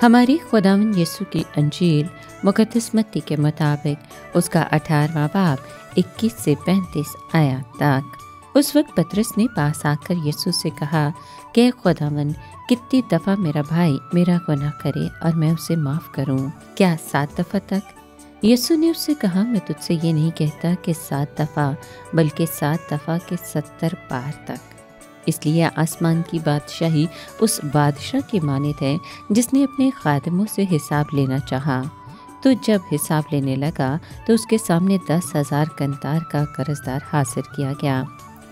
हमारी खुदावंद यीशु की अंजील मुक़द्दस मत्ती के मुताबिक उसका 18वां बाब 21 से 35 आयत तक। उस वक्त पतरस ने पास आकर यीशु से कहा कि खुदावंद, कितनी दफ़ा मेरा भाई मेरा गुनाह करे और मैं उसे माफ़ करूं? क्या 7 दफ़ा तक? यीशु ने उससे कहा, मैं तुझसे ये नहीं कहता कि 7 दफ़ा, बल्कि 7 दफ़ा के 70 बार तक। इसलिए आसमान की बादशाही उस बादशाह की मानद है जिसने अपने खादिमों से हिसाब लेना चाहा। तो जब हिसाब लेने लगा तो उसके सामने 10,000 कंतार का कर्जदार हाजिर किया गया,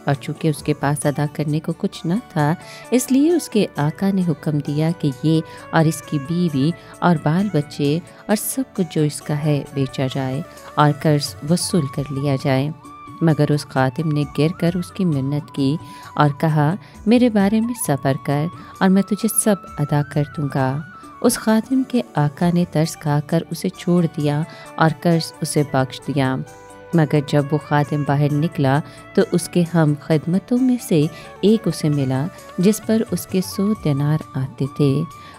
और चूँकि उसके पास अदा करने को कुछ न था, इसलिए उसके आका ने हुक्म दिया कि ये और इसकी बीवी और बाल बच्चे और सब कुछ जो इसका है बेचा जाए और कर्ज वसूल कर लिया जाए। मगर उस खादिम ने गिर कर उसकी मिन्नत की और कहा, मेरे बारे में सब्र कर और मैं तुझे सब अदा कर दूंगा। उस खादिम के आका ने तरस खाकर उसे छोड़ दिया और कर्ज उसे बख्श दिया। मगर जब वो खादिम बाहर निकला तो उसके हम खिदमतों में से एक उसे मिला जिस पर उसके 100 दिनार आते थे।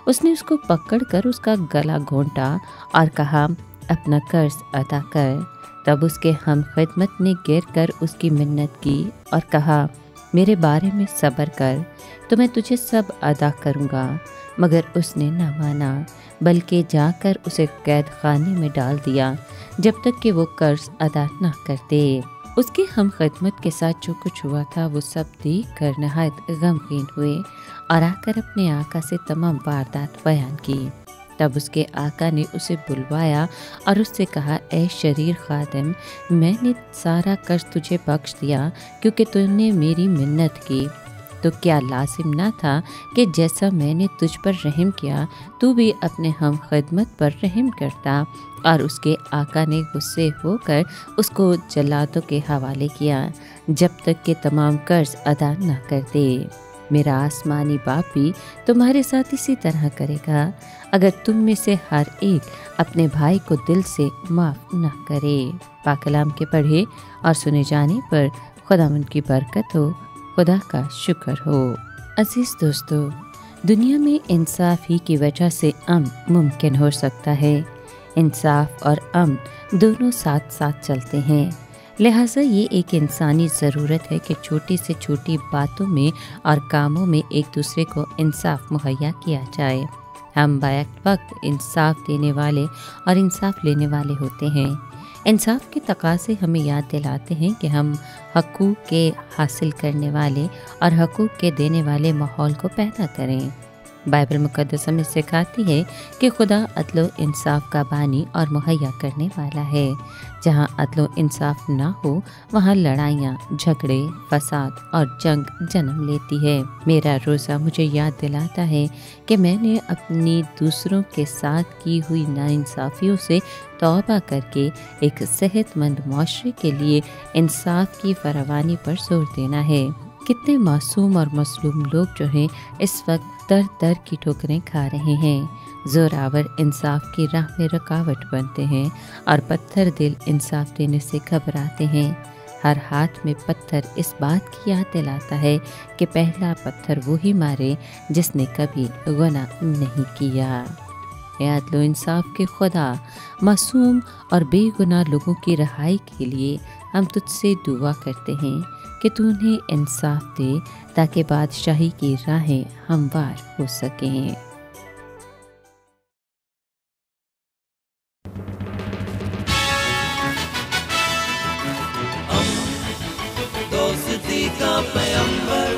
उसने उसको पकड़कर उसका गला घोंटा और कहा, अपना कर्ज अदा कर। तब उसके हम खिदमत ने गिर कर उसकी मिन्नत की और कहा, मेरे बारे में सब्र कर तो मैं तुझे सब अदा करूँगा। मगर उसने न माना, बल्कि जाकर उसे कैद खाने में डाल दिया जब तक कि वो कर्ज अदा न कर दे। उसके हम खिदमत के साथ जो कुछ हुआ था वो सब देख कर नहायत गमगीन हुए और आकर अपने आका से तमाम वारदात बयान की। तब उसके आका ने उसे बुलवाया और उससे कहा, ऐ शरीर खादिम, मैंने सारा कर्ज तुझे बख्श दिया क्योंकि तूने मेरी मिन्नत की। तो क्या लाजिम ना था कि जैसा मैंने तुझ पर रहम किया तू भी अपने हम खिदमत पर रहम करता? और उसके आका ने गुस्से होकर उसको जल्लादों के हवाले किया जब तक कि तमाम कर्ज अदा न कर दे। मेरा आसमानी बाप भी तुम्हारे साथ इसी तरह करेगा अगर तुम में से हर एक अपने भाई को दिल से माफ़ न करे। पाक कलाम के पढ़े और सुने जाने पर खुदावंद की बरकत हो, खुदा का शुक्र हो। अजीज दोस्तों, दुनिया में इंसाफ ही की वजह से अमन मुमकिन हो सकता है। इंसाफ और अमन दोनों साथ साथ चलते हैं। लिहाजा ये एक इंसानी ज़रूरत है कि छोटी से छोटी बातों में और कामों में एक दूसरे को इंसाफ मुहैया किया जाए। हम बैक वक्त इंसाफ देने वाले और इंसाफ लेने वाले होते हैं। इंसाफ के तकाज़े हमें याद दिलाते हैं कि हम हकूक़ के हासिल करने वाले और हकूक़ के देने वाले माहौल को पैदा करें। बाइबल मुक़द्दस हमें सिखाती है कि खुदा अदल इंसाफ का बानी और मुहैया करने वाला है। जहाँ अदल इंसाफ ना हो वहाँ लड़ाइयाँ, झगड़े, फसाद और जंग जन्म लेती है। मेरा रोज़ा मुझे याद दिलाता है कि मैंने अपनी दूसरों के साथ की हुई नाइंसाफ़ियों से तौबा करके एक सेहतमंद मुआशरे के लिए इंसाफ की फरावानी पर जोर देना है। कितने मासूम और मसलूम लोग जो हैं इस वक्त दर दर की ठोकरें खा रहे हैं। जोरावर इंसाफ की राह में रुकावट बनते हैं और पत्थर दिल इंसाफ देने से घबराते हैं। हर हाथ में पत्थर इस बात की याद दिलाता है कि पहला पत्थर वो ही मारे जिसने कभी गुनाह नहीं किया। अदल इंसाफ के खुदा, मासूम और बेगुनाह लोगों की रहाई के लिए हम तुझसे दुआ करते हैं कि तू उन्हें इंसाफ दे ताकि बादशाही की राहें हमवार हो सकें। दोस्ती का पैगंबर,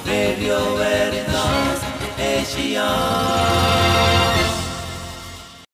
रेडियो वेरितास एशिया।